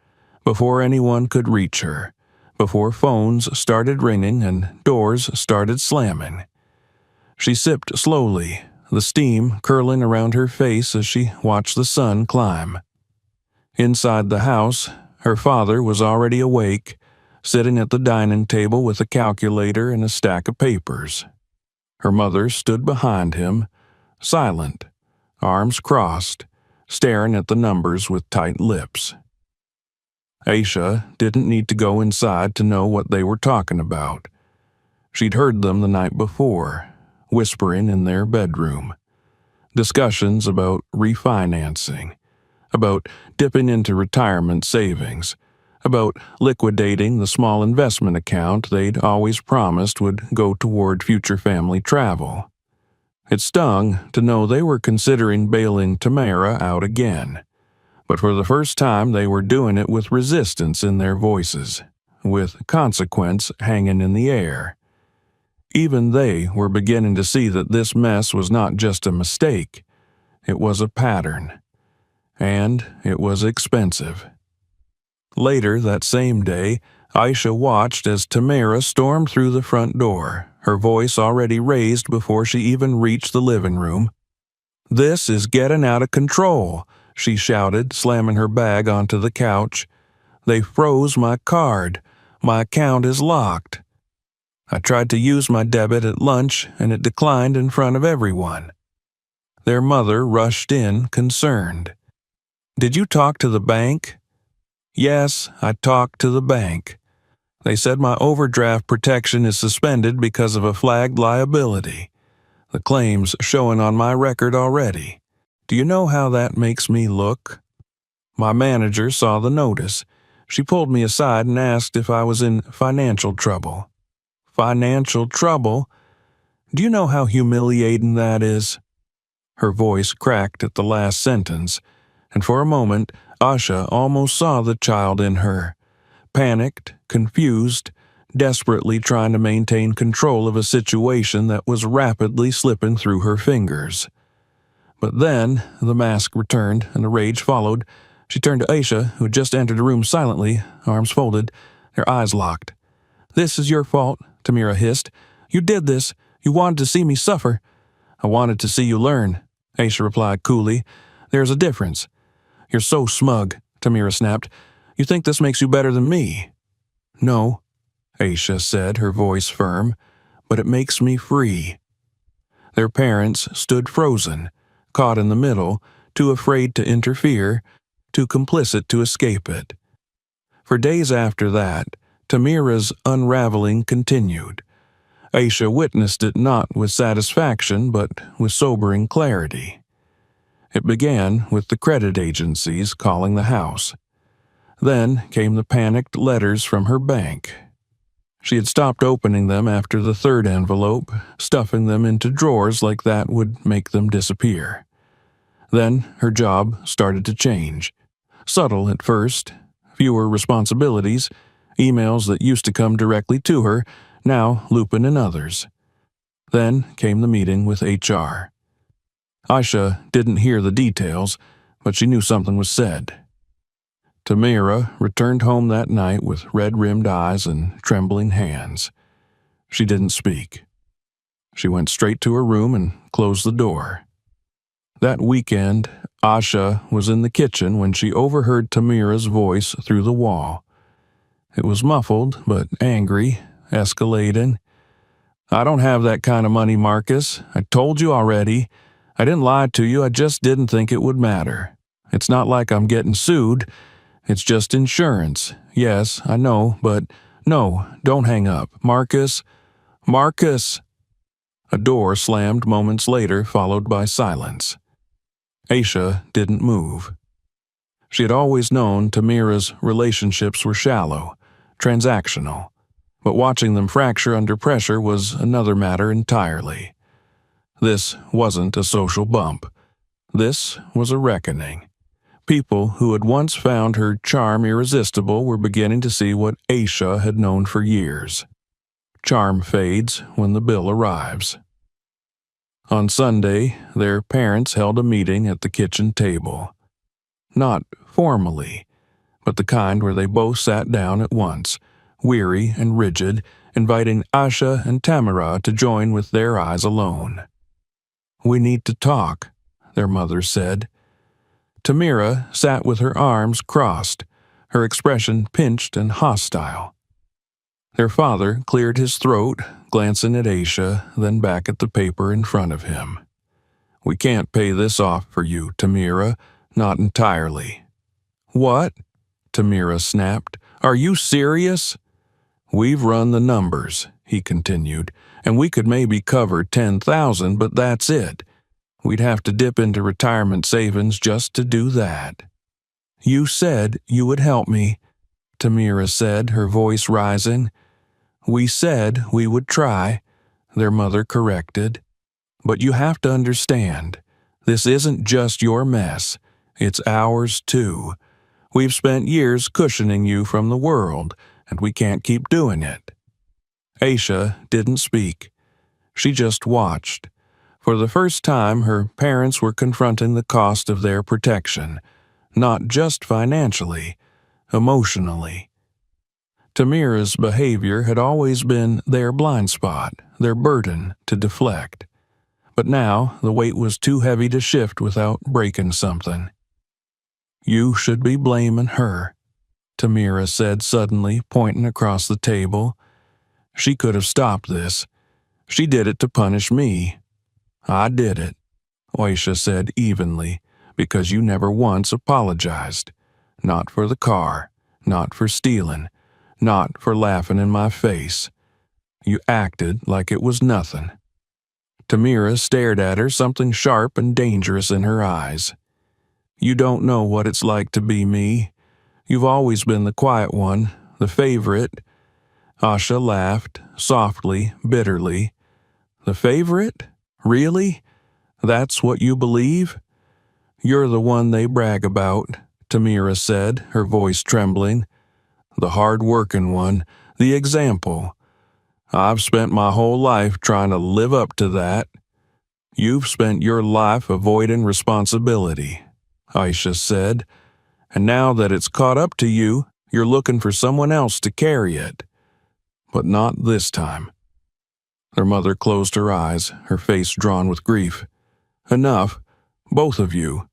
before anyone could reach her, before phones started ringing and doors started slamming. She sipped slowly, the steam curling around her face as she watched the sun climb. Inside the house, her father was already awake, sitting at the dining table with a calculator and a stack of papers. Her mother stood behind him, silent, arms crossed, staring at the numbers with tight lips. Aisha didn't need to go inside to know what they were talking about. She'd heard them the night before, whispering in their bedroom. Discussions about refinancing, about dipping into retirement savings, about liquidating the small investment account they'd always promised would go toward future family travel. It stung to know they were considering bailing Tamara out again, but for the first time they were doing it with resistance in their voices, with consequence hanging in the air. Even they were beginning to see that this mess was not just a mistake, it was a pattern. And it was expensive. Later that same day, Aisha watched as Tamara stormed through the front door, her voice already raised before she even reached the living room. "This is getting out of control," she shouted, slamming her bag onto the couch. "They froze my card. My account is locked. I tried to use my debit at lunch, and it declined in front of everyone." Their mother rushed in, concerned. "Did you talk to the bank?" "Yes, I talked to the bank. They said my overdraft protection is suspended because of a flagged liability. The claim's showing on my record already. Do you know how that makes me look?" My manager saw the notice. She pulled me aside and asked if I was in financial trouble. "Financial trouble? Do you know how humiliating that is?" Her voice cracked at the last sentence, and for a moment Aisha almost saw the child in her, panicked, confused, desperately trying to maintain control of a situation that was rapidly slipping through her fingers. But then the mask returned and the rage followed. She turned to Aisha, who had just entered the room silently, arms folded, their eyes locked. "This is your fault," Tamira hissed. "You did this. You wanted to see me suffer." "I wanted to see you learn," Aisha replied coolly. "There's a difference." "You're so smug," Tamira snapped. "You think this makes you better than me?" "No," Aisha said, her voice firm, "but it makes me free." Their parents stood frozen, caught in the middle, too afraid to interfere, too complicit to escape it. For days after that, Tamira's unraveling continued. Aisha witnessed it not with satisfaction, but with sobering clarity. It began with the credit agencies calling the house. Then came the panicked letters from her bank. She had stopped opening them after the third envelope, stuffing them into drawers like that would make them disappear. Then her job started to change. Subtle at first, fewer responsibilities, emails that used to come directly to her, now looping in others. Then came the meeting with HR. Aisha didn't hear the details, but she knew something was said. Tamira returned home that night with red-rimmed eyes and trembling hands. She didn't speak. She went straight to her room and closed the door. That weekend, Aisha was in the kitchen when she overheard Tamira's voice through the wall. It was muffled, but angry, escalating. "I don't have that kind of money, Marcus. I told you already. I didn't lie to you, I just didn't think it would matter. It's not like I'm getting sued. It's just insurance. Yes, I know, but no, don't hang up. Marcus. Marcus!" A door slammed moments later, followed by silence. Aisha didn't move. She had always known Tamira's relationships were shallow, transactional, but watching them fracture under pressure was another matter entirely. This wasn't a social bump. This was a reckoning. People who had once found her charm irresistible were beginning to see what Aisha had known for years. Charm fades when the bill arrives. On Sunday, their parents held a meeting at the kitchen table. Not formally, but the kind where they both sat down at once, weary and rigid, inviting Aisha and Tamira to join with their eyes alone. "We need to talk," their mother said. Tamira sat with her arms crossed, her expression pinched and hostile. Their father cleared his throat, glancing at Aisha, then back at the paper in front of him. "We can't pay this off for you, Tamira, not entirely." "What?" Tamira snapped. "Are you serious?" "We've run the numbers," he continued, "and we could maybe cover 10,000, but that's it. We'd have to dip into retirement savings just to do that." "You said you would help me," Tamira said, her voice rising. "We said we would try," their mother corrected. "But you have to understand, this isn't just your mess, it's ours too. We've spent years cushioning you from the world, and we can't keep doing it." Aisha didn't speak. She just watched. For the first time, her parents were confronting the cost of their protection, not just financially, emotionally. Tamira's behavior had always been their blind spot, their burden to deflect. But now the weight was too heavy to shift without breaking something. "You should be blaming her," Tamira said suddenly, pointing across the table. "She could have stopped this. She did it to punish me." "I did it," Aisha said evenly, "because you never once apologized. Not for the car, not for stealing, not for laughing in my face. You acted like it was nothing." Tamira stared at her, something sharp and dangerous in her eyes. "You don't know what it's like to be me. You've always been the quiet one, the favorite." Aisha laughed, softly, bitterly. "The favorite? Really? That's what you believe?" "You're the one they brag about," Tamira said, her voice trembling. "The hard-working one, the example. I've spent my whole life trying to live up to that." "You've spent your life avoiding responsibility," Aisha said, "and now that it's caught up to you, you're looking for someone else to carry it. But not this time. Their mother closed her eyes, her face drawn with grief. Enough, both of you.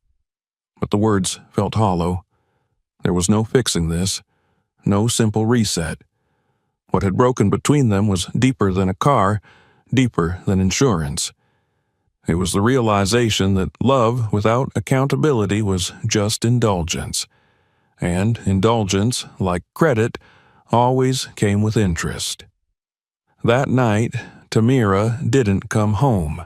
But the words felt hollow. There was no fixing this, no simple reset. What had broken between them was deeper than a car, deeper than insurance. It was the realization that love without accountability was just indulgence. And indulgence, like credit, always came with interest. That night, Tamira didn't come home.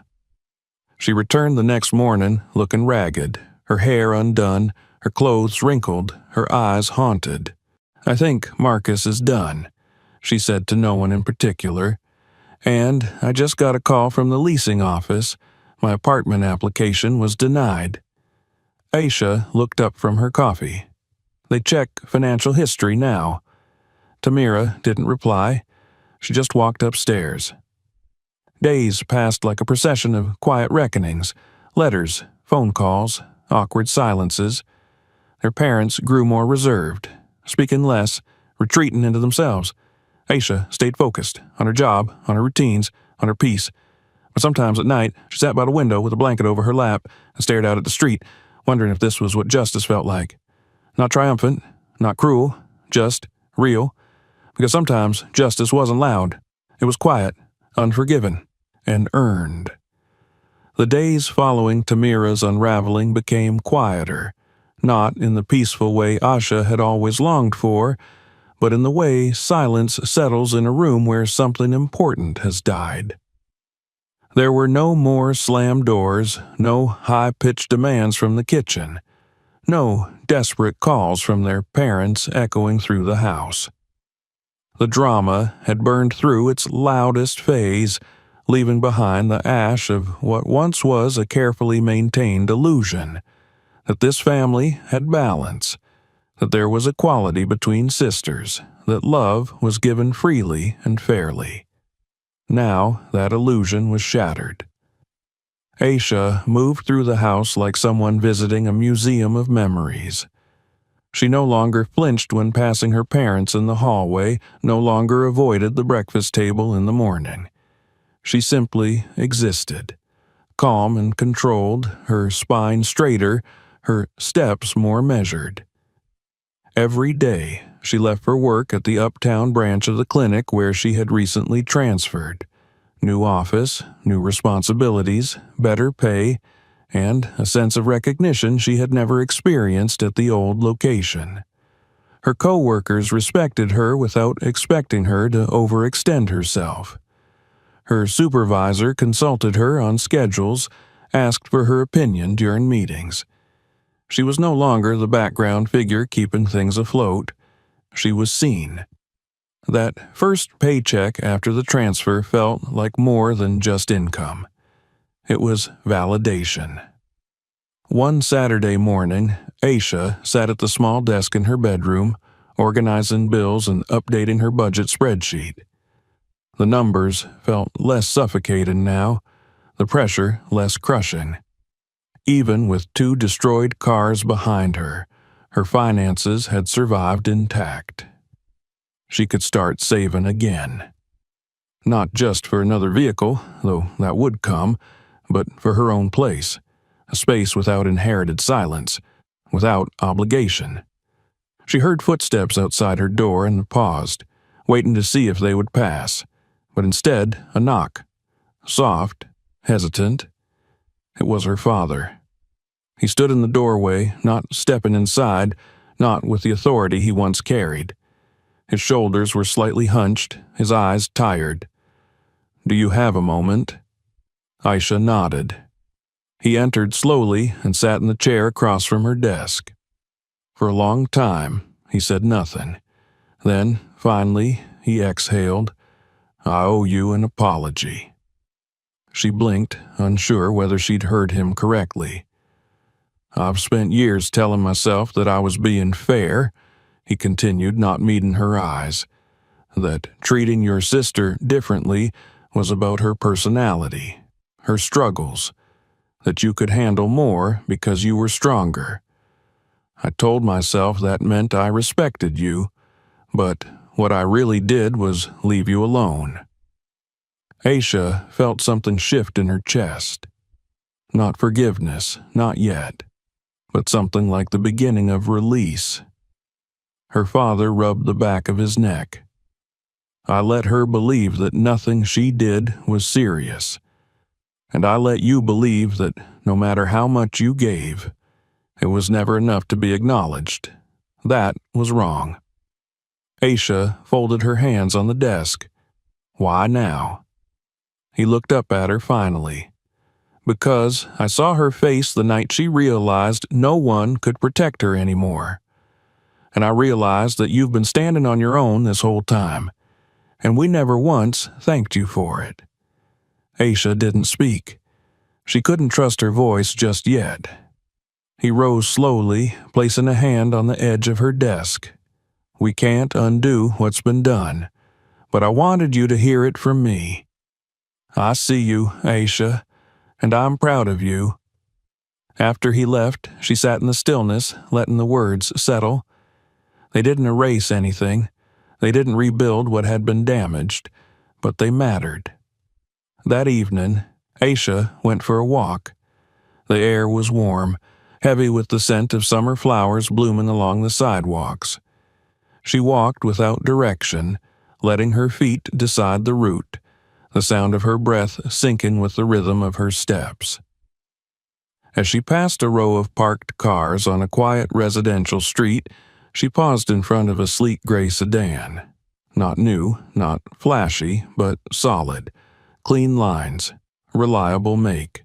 She returned the next morning looking ragged, her hair undone, her clothes wrinkled, her eyes haunted. "I think Marcus is done," she said to no one in particular. "And I just got a call from the leasing office. My apartment application was denied." Aisha looked up from her coffee. "They check financial history now." Tamira didn't reply. She just walked upstairs. Days passed like a procession of quiet reckonings, letters, phone calls, awkward silences. Their parents grew more reserved, speaking less, retreating into themselves. Aisha stayed focused on her job, on her routines, on her peace. But sometimes at night, she sat by the window with a blanket over her lap and stared out at the street, wondering if this was what justice felt like. Not triumphant, not cruel, just real. Because sometimes justice wasn't loud. It was quiet, unforgiven, and earned. The days following Tamira's unraveling became quieter, not in the peaceful way Asha had always longed for, but in the way silence settles in a room where something important has died. There were no more slammed doors, no high-pitched demands from the kitchen, no desperate calls from their parents echoing through the house. The drama had burned through its loudest phase, leaving behind the ash of what once was a carefully maintained illusion, that this family had balance, that there was equality between sisters, that love was given freely and fairly. Now that illusion was shattered. Aisha moved through the house like someone visiting a museum of memories. She no longer flinched when passing her parents in the hallway, no longer avoided the breakfast table in the morning. She simply existed, calm and controlled, her spine straighter, her steps more measured. Every day, she left for work at the uptown branch of the clinic where she had recently transferred. New office, new responsibilities, better pay, and a sense of recognition she had never experienced at the old location. Her co-workers respected her without expecting her to overextend herself. Her supervisor consulted her on schedules, asked for her opinion during meetings. She was no longer the background figure keeping things afloat. She was seen. That first paycheck after the transfer felt like more than just income. It was validation. One Saturday morning, Aisha sat at the small desk in her bedroom, organizing bills and updating her budget spreadsheet. The numbers felt less suffocating now, the pressure less crushing. Even with 2 destroyed cars behind her, her finances had survived intact. She could start saving again. Not just for another vehicle, though that would come, but for her own place, a space without inherited silence, without obligation. She heard footsteps outside her door and paused, waiting to see if they would pass, but instead a knock. Soft, hesitant. It was her father. He stood in the doorway, not stepping inside, not with the authority he once carried. His shoulders were slightly hunched, his eyes tired. "Do you have a moment?" Aisha nodded. He entered slowly and sat in the chair across from her desk. For a long time, he said nothing. Then, finally, he exhaled, "I owe you an apology." She blinked, unsure whether she'd heard him correctly. "I've spent years telling myself that I was being fair," he continued, not meeting her eyes, "that treating your sister differently was about her personality, her struggles, that you could handle more because you were stronger. I told myself that meant I respected you, but what I really did was leave you alone." Aisha felt something shift in her chest. Not forgiveness, not yet, but something like the beginning of release. Her father rubbed the back of his neck. "I let her believe that nothing she did was serious. And I let you believe that no matter how much you gave, it was never enough to be acknowledged. That was wrong." Aisha folded her hands on the desk. "Why now?" He looked up at her finally. "Because I saw her face the night she realized no one could protect her anymore. And I realized that you've been standing on your own this whole time, and we never once thanked you for it." Aisha didn't speak. She couldn't trust her voice just yet. He rose slowly, placing a hand on the edge of her desk. "We can't undo what's been done, but I wanted you to hear it from me. I see you, Aisha, and I'm proud of you." After he left, she sat in the stillness, letting the words settle. They didn't erase anything. They didn't rebuild what had been damaged, but they mattered. That evening, Aisha went for a walk. The air was warm, heavy with the scent of summer flowers blooming along the sidewalks. She walked without direction, letting her feet decide the route, the sound of her breath syncing with the rhythm of her steps. As she passed a row of parked cars on a quiet residential street, she paused in front of a sleek gray sedan. Not new, not flashy, but solid. Clean lines, reliable make.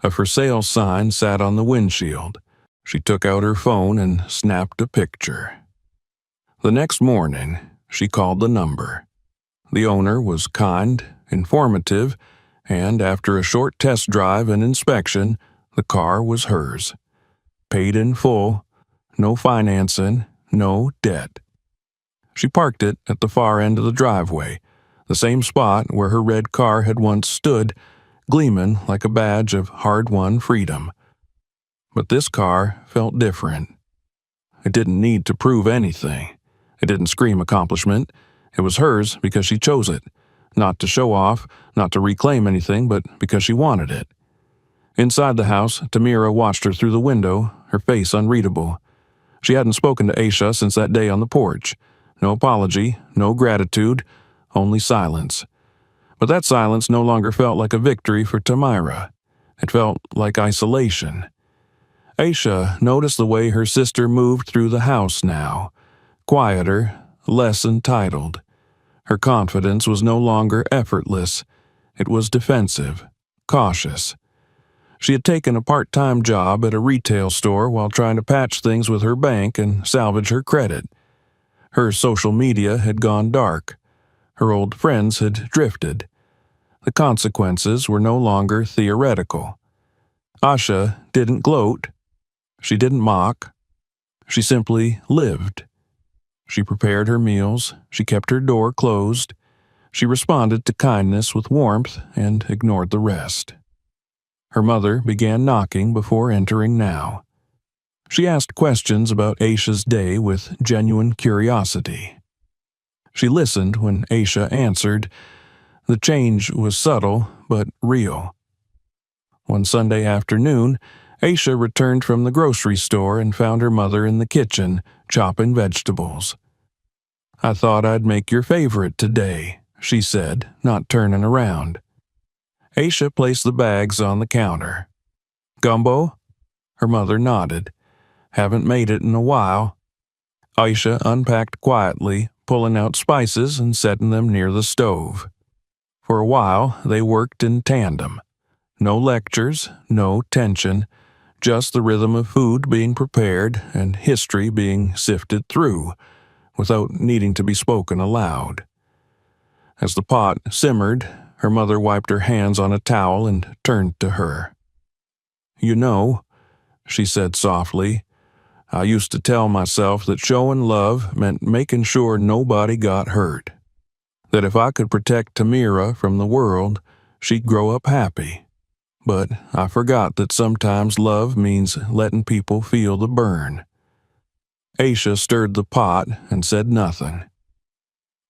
A for sale sign sat on the windshield. She took out her phone and snapped a picture. The next morning, she called the number. The owner was kind, informative, and after a short test drive and inspection, the car was hers. Paid in full, no financing, no debt. She parked it at the far end of the driveway, the same spot where her red car had once stood, gleaming like a badge of hard-won freedom. But this car felt different. It didn't need to prove anything. It didn't scream accomplishment. It was hers because she chose it, not to show off, not to reclaim anything, but because she wanted it. Inside the house, Tamira watched her through the window, her face unreadable. She hadn't spoken to Aisha since that day on the porch. No apology, no gratitude, only silence. But that silence no longer felt like a victory for Tamira. It felt like isolation. Aisha noticed the way her sister moved through the house now. Quieter, less entitled. Her confidence was no longer effortless. It was defensive, cautious. She had taken a part-time job at a retail store while trying to patch things with her bank and salvage her credit. Her social media had gone dark. Her old friends had drifted. The consequences were no longer theoretical. Asha didn't gloat. She didn't mock. She simply lived. She prepared her meals. She kept her door closed. She responded to kindness with warmth and ignored the rest. Her mother began knocking before entering now. She asked questions about Aisha's day with genuine curiosity. She listened when Aisha answered. The change was subtle, but real. One Sunday afternoon, Aisha returned from the grocery store and found her mother in the kitchen, chopping vegetables. "I thought I'd make your favorite today," she said, not turning around. Aisha placed the bags on the counter. "Gumbo?" Her mother nodded. "Haven't made it in a while." Aisha unpacked quietly, pulling out spices and setting them near the stove. For a while, they worked in tandem. No lectures, no tension, just the rhythm of food being prepared and history being sifted through, without needing to be spoken aloud. As the pot simmered, her mother wiped her hands on a towel and turned to her. "You know," she said softly, "I used to tell myself that showing love meant making sure nobody got hurt. That if I could protect Tamira from the world, she'd grow up happy. But I forgot that sometimes love means letting people feel the burn." Aisha stirred the pot and said nothing.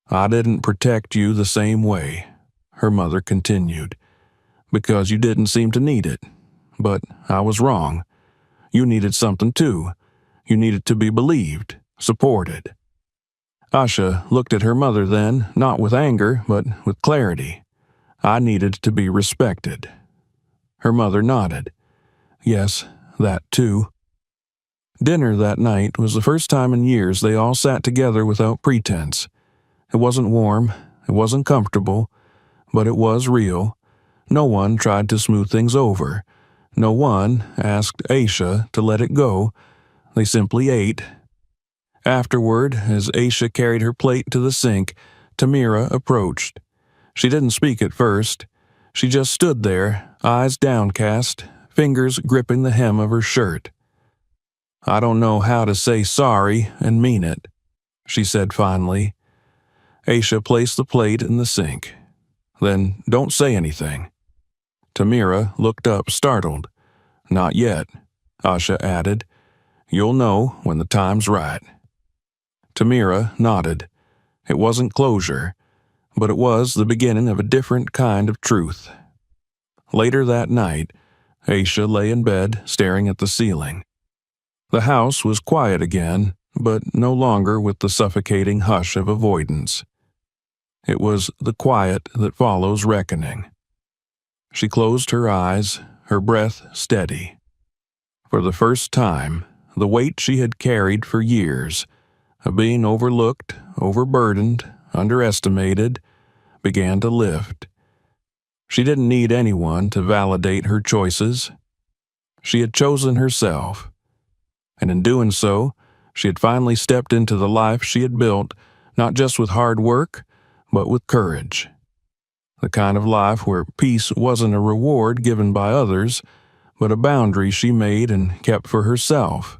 I didn't protect you the same way," her mother continued, "because you didn't seem to need it. But I was wrong. You needed something too. You needed to be believed, supported." Asha looked at her mother then, not with anger, but with clarity. "I needed to be respected." Her mother nodded. "Yes, that too." Dinner that night was the first time in years they all sat together without pretense. It wasn't warm, it wasn't comfortable, but it was real. No one tried to smooth things over. No one asked Aisha to let it go. They simply ate. Afterward, as Aisha carried her plate to the sink, Tamira approached. She didn't speak at first. She just stood there, eyes downcast, fingers gripping the hem of her shirt. "I don't know how to say sorry and mean it," she said finally. Aisha placed the plate in the sink. "Then don't say anything." Tamira looked up, startled. "Not yet," Asha added. "You'll know when the time's right." Tamira nodded. It wasn't closure, but it was the beginning of a different kind of truth. Later that night, Aisha lay in bed, staring at the ceiling. The house was quiet again, but no longer with the suffocating hush of avoidance. It was the quiet that follows reckoning. She closed her eyes, her breath steady. For the first time, the weight she had carried for years, of being overlooked, overburdened, underestimated, began to lift. She didn't need anyone to validate her choices. She had chosen herself. And in doing so, she had finally stepped into the life she had built, not just with hard work, but with courage. The kind of life where peace wasn't a reward given by others, but a boundary she made and kept for herself.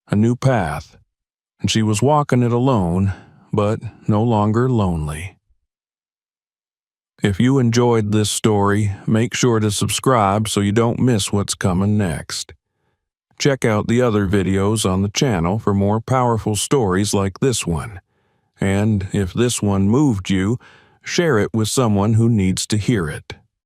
A new path. And she was walking it alone, but no longer lonely. If you enjoyed this story, make sure to subscribe so you don't miss what's coming next. Check out the other videos on the channel for more powerful stories like this one. And if this one moved you, share it with someone who needs to hear it.